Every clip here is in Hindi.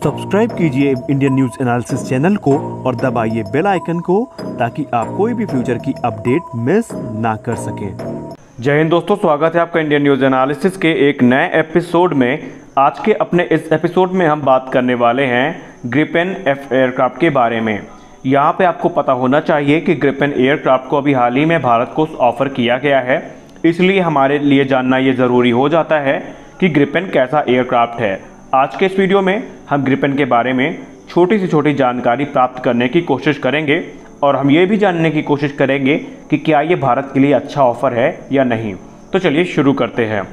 सब्सक्राइब कीजिए इंडियन न्यूज एनालिसिस चैनल को और दबाइए बेल आइकन को ताकि आप कोई भी फ्यूचर की अपडेट मिस ना कर सकें। जय हिंद दोस्तों, स्वागत है आपका इंडियन न्यूज एनालिसिस के एक नए एपिसोड में। आज के अपने इस एपिसोड में हम बात करने वाले हैं ग्रिपेन एफ एयरक्राफ्ट के बारे में। यहाँ पे आपको पता होना चाहिए कि ग्रिपेन एयरक्राफ्ट को अभी हाल ही में भारत को ऑफर किया गया है, इसलिए हमारे लिए जानना ये ज़रूरी हो जाता है कि ग्रिपेन कैसा एयरक्राफ्ट है। आज के इस वीडियो में हम ग्रिपेन के बारे में छोटी से छोटी जानकारी प्राप्त करने की कोशिश करेंगे और हम ये भी जानने की कोशिश करेंगे कि क्या ये भारत के लिए अच्छा ऑफर है या नहीं। तो चलिए शुरू करते हैं।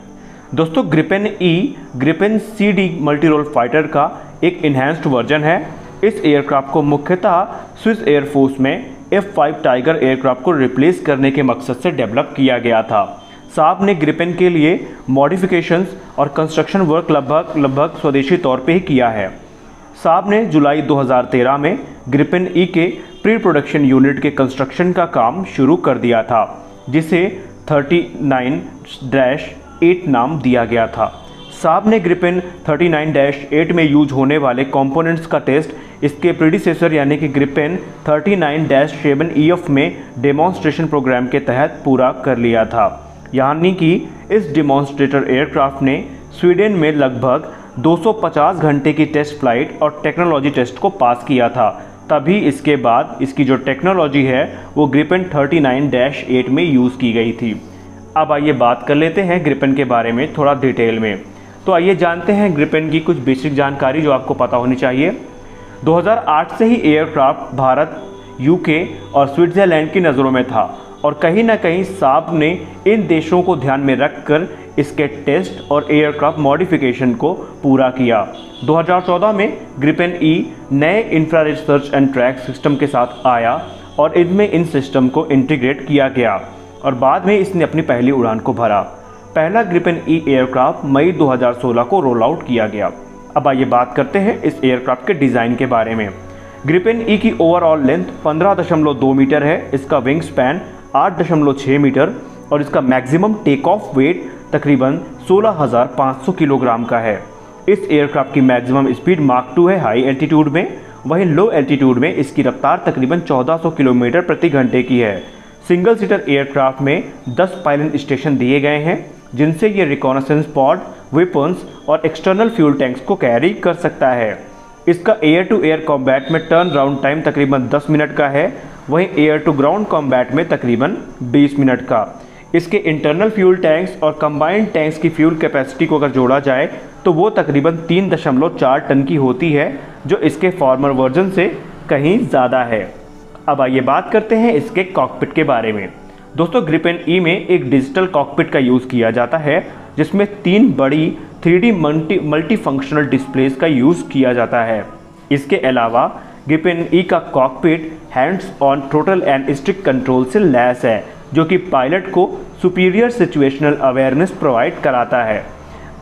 दोस्तों, Gripen CD multi role fighter का एक इन्हेंस्ड वर्जन है। इस एयरक्राफ्ट को मुख्यतः स्विस एयरफोर्स में F5 टाइगर एयरक्राफ्ट को रिप्लेस करने के मकसद से डेवलप किया गया था। साब ने ग्रिपेन के लिए मॉडिफिकेशंस और कंस्ट्रक्शन वर्क लगभग स्वदेशी तौर पे ही किया है। साब ने जुलाई 2013 में ग्रिपेन ई के प्री प्रोडक्शन यूनिट के कंस्ट्रक्शन का काम शुरू कर दिया था, जिसे 39-8 नाम दिया गया था। साब ने ग्रिपेन 39-8 में यूज होने वाले कंपोनेंट्स का टेस्ट इसके प्रीडिसेसर यानी कि ग्रिपेन 39-7EF में डेमोन्स्ट्रेशन प्रोग्राम के तहत पूरा कर लिया था। यानी कि इस डेमोन्स्ट्रेटर एयरक्राफ्ट ने स्वीडन में लगभग 250 घंटे की टेस्ट फ्लाइट और टेक्नोलॉजी टेस्ट को पास किया था। तभी इसके बाद इसकी जो टेक्नोलॉजी है वो ग्रिपेन 39-8 में यूज़ की गई थी। अब आइए बात कर लेते हैं ग्रिपेन के बारे में थोड़ा डिटेल में। तो आइए जानते हैं ग्रिपेन की कुछ बेसिक जानकारी जो आपको पता होनी चाहिए। 2008 से ही एयरक्राफ्ट भारत, यूके और स्विट्ज़रलैंड की नज़रों में था और कहीं ना कहीं साब ने इन देशों को ध्यान में रखकर इसके टेस्ट और एयरक्राफ्ट मॉडिफिकेशन को पूरा किया। 2014 में ग्रिपेन ई नए infrared search and track system के साथ आया और इनमें इन सिस्टम को इंटीग्रेट किया गया और बाद में इसने अपनी पहली उड़ान को भरा। पहला ग्रिपेन ई एयरक्राफ्ट मई 2016 को रोल आउट किया गया। अब आइए बात करते हैं इस एयरक्राफ्ट के डिज़ाइन के बारे में। ग्रिपेन ई की ओवरऑल लेंथ 15.2 मीटर है, इसका विंग स्पैन 8.6 मीटर और इसका मैक्सिमम टेक ऑफ वेट तकरीबन 16,500 किलोग्राम का है। इस एयरक्राफ्ट की मैक्सिमम स्पीड मार्क 2 है हाई एल्टीट्यूड में, वहीं लो एल्टीट्यूड में इसकी रफ्तार तकरीबन 1400 किलोमीटर प्रति घंटे की है। सिंगल सीटर एयरक्राफ्ट में 10 पायलट स्टेशन दिए गए हैं, जिनसे ये रिकॉनेसेंस पॉड, वेपन्स और एक्सटर्नल फ्यूल टैंक्स को कैरी कर सकता है। इसका एयर टू एयर कॉम्बैट में टर्न राउंड टाइम तकरीबन 10 मिनट का है, वहीं एयर टू ग्राउंड कॉम्बैट में तकरीबन 20 मिनट का। इसके इंटरनल फ्यूल टैंक्स और कंबाइंड टैंक्स की फ्यूल कैपेसिटी को अगर जोड़ा जाए तो वो तकरीबन 3.4 टन की होती है, जो इसके फॉर्मर वर्जन से कहीं ज़्यादा है। अब आइए बात करते हैं इसके कॉकपिट के बारे में। दोस्तों, ग्रिपेन ई में एक डिजिटल कॉकपिट का यूज़ किया जाता है, जिसमें 3 बड़ी 3D मल्टी फंक्शनल डिस्प्लेस का यूज़ किया जाता है। इसके अलावा ग्रिपेन ई का cockpit hands on throttle and stick control से लैस है, जो कि पायलट को सुपीरियर सिचुएशनल अवेयरनेस प्रोवाइड कराता है।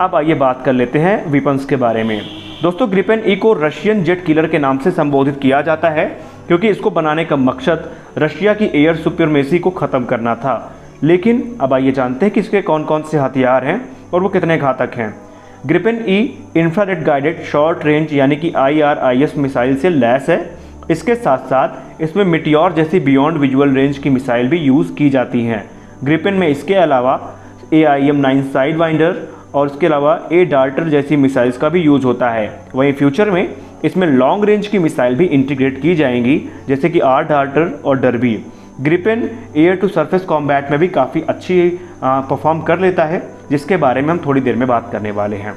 अब आइए बात कर लेते हैं वेपन्स के बारे में। दोस्तों, ग्रिपेन ई को रशियन जेट किलर के नाम से संबोधित किया जाता है, क्योंकि इसको बनाने का मकसद रशिया की एयर सुप्रीमेसी को ख़त्म करना था। लेकिन अब आइए जानते हैं कि इसके कौन कौन से हथियार हैं और वो कितने घातक हैं। Gripen E infrared guided short range यानी कि IRIS मिसाइल से लैस है। इसके साथ साथ इसमें मिटियोर जैसी बियॉन्ड विजुअल रेंज की मिसाइल भी यूज़ की जाती हैं। ग्रिपेन में इसके अलावा AIM-9 साइड वाइंडर और इसके अलावा डार्टर जैसी मिसाइल्स का भी यूज़ होता है। वहीं फ्यूचर में इसमें लॉन्ग रेंज की मिसाइल भी इंटीग्रेट की जाएंगी, जैसे कि डार्टर और Derby. Gripen air to surface combat में भी काफ़ी अच्छी परफॉर्म कर लेता है, जिसके बारे में हम थोड़ी देर में बात करने वाले हैं।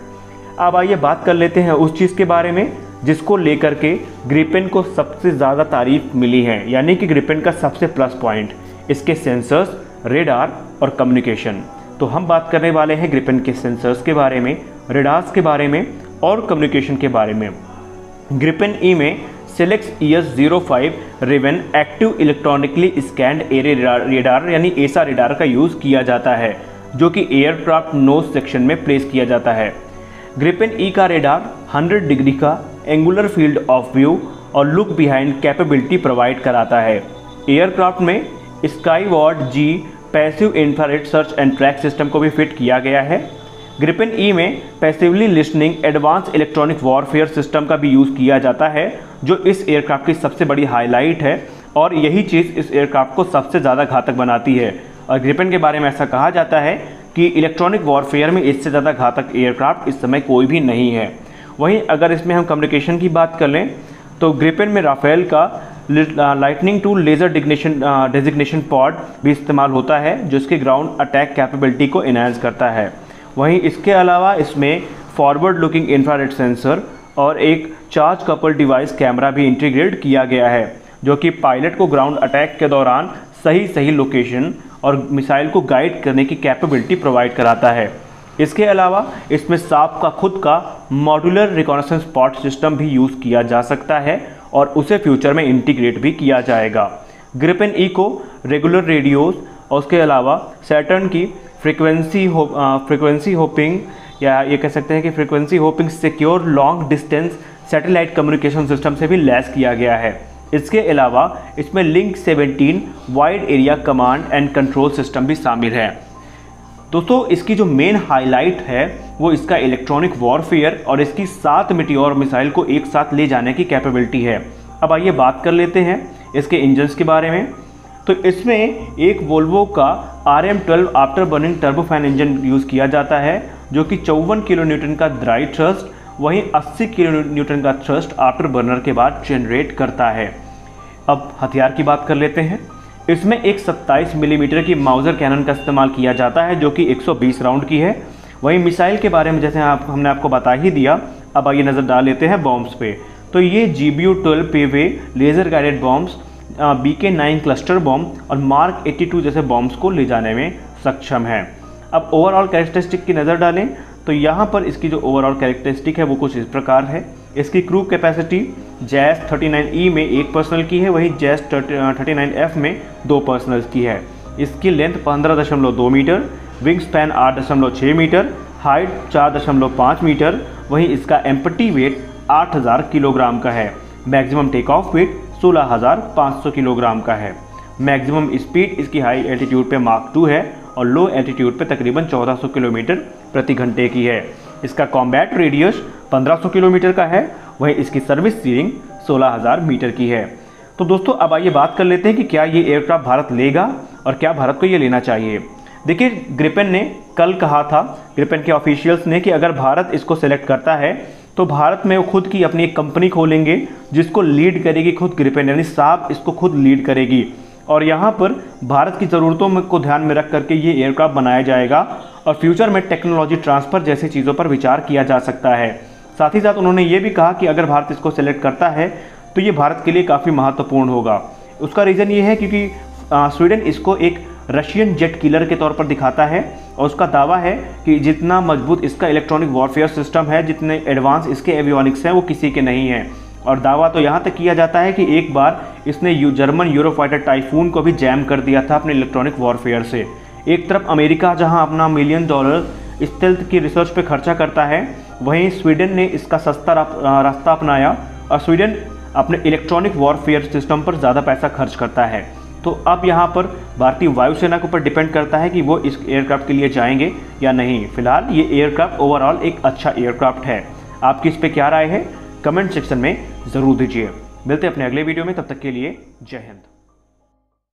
अब आइए बात कर लेते हैं उस चीज़ के बारे में जिसको लेकर के ग्रिपेन को सबसे ज़्यादा तारीफ मिली है, यानी कि ग्रिपेन का सबसे प्लस पॉइंट इसके सेंसर्स, रेडार और कम्युनिकेशन। तो हम बात करने वाले हैं ग्रिपेन के सेंसर्स के बारे में, रेडार्स के बारे में और कम्युनिकेशन के बारे में। ग्रिपेन ई में Selex ES-05 Raven active electronically scanned array radar यानी ESA रेडार का यूज़ किया जाता है, जो कि एयरक्राफ्ट नोज सेक्शन में प्लेस किया जाता है। ग्रिपेन ई का रेडार 100 डिग्री का एंगुलर फील्ड ऑफ व्यू और लुक बिहाइंड कैपेबिलिटी प्रोवाइड कराता है। एयरक्राफ्ट में Skyward G passive infrared search and track system को भी फिट किया गया है। ग्रिपेन ई में passively listening advance electronic warfare system का भी यूज़ किया जाता है, जो इस एयरक्राफ्ट की सबसे बड़ी हाईलाइट है और यही चीज़ इस एयरक्राफ्ट को सबसे ज़्यादा घातक बनाती है। और ग्रिपेन के बारे में ऐसा कहा जाता है कि इलेक्ट्रॉनिक वॉरफेयर में इससे ज़्यादा घातक एयरक्राफ्ट इस समय कोई भी नहीं है। वहीं अगर इसमें हम कम्युनिकेशन की बात कर लें तो ग्रिपेन में राफेल का Litening two laser designation pod भी इस्तेमाल होता है, जो इसके ग्राउंड अटैक कैपेबिलिटी को इनहांस करता है। वहीं इसके अलावा इसमें फॉरवर्ड लुकिंग इंफ्रारेड सेंसर और एक चार्ज कपल डिवाइस कैमरा भी इंटीग्रेट किया गया है, जो कि पायलट को ग्राउंड अटैक के दौरान सही लोकेशन और मिसाइल को गाइड करने की कैपेबिलिटी प्रोवाइड कराता है। इसके अलावा इसमें साप का खुद का मॉड्यूलर रिकॉनेसेंस स्पॉट सिस्टम भी यूज़ किया जा सकता है और उसे फ्यूचर में इंटीग्रेट भी किया जाएगा। ग्रिपेन ई को रेगुलर रेडियोस और उसके अलावा सैटर्न की फ्रीक्वेंसी होपिंग या ये कह सकते हैं कि frequency hopping secure long distance satellite communication system से भी लैस किया गया है। इसके अलावा इसमें link 17 wide area command and control system भी शामिल है। दोस्तों, इसकी जो मेन हाईलाइट है वो इसका इलेक्ट्रॉनिक वॉरफेयर और इसकी 7 मीटियोर मिसाइल को एक साथ ले जाने की कैपेबिलिटी है। अब आइए बात कर लेते हैं इसके इंजन्स के बारे में। तो इसमें एक वोल्वो का RM12 after burning turbofan engine use किया जाता है, जो कि 54 किलो न्यूटन का ड्राई थ्रस्ट वहीं 80 किलो न्यूटन का थ्रस्ट आफ्टर बर्नर के बाद जनरेट करता है। अब हथियार की बात कर लेते हैं। इसमें एक 27 मिलीमीटर की माउजर कैनन का इस्तेमाल किया जाता है, जो कि 120 राउंड की है। वहीं मिसाइल के बारे में जैसे हमने आपको बता ही दिया, अब आइए नज़र डाल लेते हैं बॉम्ब्स पे। तो ये GBU-12 Paveway laser guided bombs, BK-9 cluster bomb और मार्क 82 जैसे बॉम्ब्स को ले जाने में सक्षम है। अब ओवरऑल कैरेक्टरिस्टिक की नज़र डालें तो यहाँ पर इसकी जो ओवरऑल कैरेक्टरिस्टिक है वो कुछ इस प्रकार है। इसकी क्रू कैपेसिटी जैस 39E में 1 पर्सनल की है, वहीं जैस 39F में 2 पर्सनल्स की है। इसकी length 15.2 metre, wing span 8.6 metre, height 4.5 metre, वहीं इसका एम्प्टी वेट 8000 किलोग्राम का है। Maximum take off weight 16500 kilogram का है। मैक्सिमम स्पीड इसकी हाई एल्टीट्यूड पे मार्क 2 है और लो एल्टीट्यूड पे तकरीबन 1400 किलोमीटर प्रति घंटे की है। इसका कॉम्बैट रेडियस 1500 किलोमीटर का है, वहीं इसकी सर्विस सीलिंग 16000 मीटर की है। तो दोस्तों, अब आइए बात कर लेते हैं कि क्या ये एयरक्राफ्ट भारत लेगा और क्या भारत को ये लेना चाहिए। देखिए, ग्रिपेन ने कल कहा था, ग्रिपेन के ऑफिशियल्स ने, कि अगर भारत इसको सेलेक्ट करता है तो भारत में वो खुद की अपनी एक कंपनी खोलेंगे जिसको लीड करेगी खुद ग्रिपेन, यानी साब इसको खुद लीड करेगी। और यहाँ पर भारत की ज़रूरतों को ध्यान में रख करके ये एयरक्राफ्ट बनाया जाएगा और फ्यूचर में टेक्नोलॉजी ट्रांसफ़र जैसी चीज़ों पर विचार किया जा सकता है। साथ ही साथ उन्होंने ये भी कहा कि अगर भारत इसको सेलेक्ट करता है तो ये भारत के लिए काफ़ी महत्वपूर्ण होगा। उसका रीज़न ये है क्योंकि स्वीडन इसको एक रशियन जेट किलर के तौर पर दिखाता है और उसका दावा है कि जितना मजबूत इसका इलेक्ट्रॉनिक वॉरफेयर सिस्टम है, जितने एडवांस इसके एवियोनिक्स हैं, वो किसी के नहीं हैं। और दावा तो यहाँ तक किया जाता है कि एक बार इसने जर्मन यूरोफाइटर टाइफून को भी जैम कर दिया था अपने इलेक्ट्रॉनिक वॉरफेयर से। एक तरफ अमेरिका जहाँ अपना $1 मिलियन स्टेल्थ की रिसर्च पे खर्चा करता है, वहीं स्वीडन ने इसका सस्ता रास्ता अपनाया और स्वीडन अपने इलेक्ट्रॉनिक वॉरफेयर सिस्टम पर ज़्यादा पैसा खर्च करता है। तो अब यहाँ पर भारतीय वायुसेना के ऊपर डिपेंड करता है कि वो इस एयरक्राफ्ट के लिए जाएंगे या नहीं। फिलहाल ये एयरक्राफ्ट ओवरऑल एक अच्छा एयरक्राफ्ट है। आपकी इस पर क्या राय है, कमेंट सेक्शन में ज़रूर दीजिए। मिलते हैं अपने अगले वीडियो में, तब तक के लिए जय हिंद।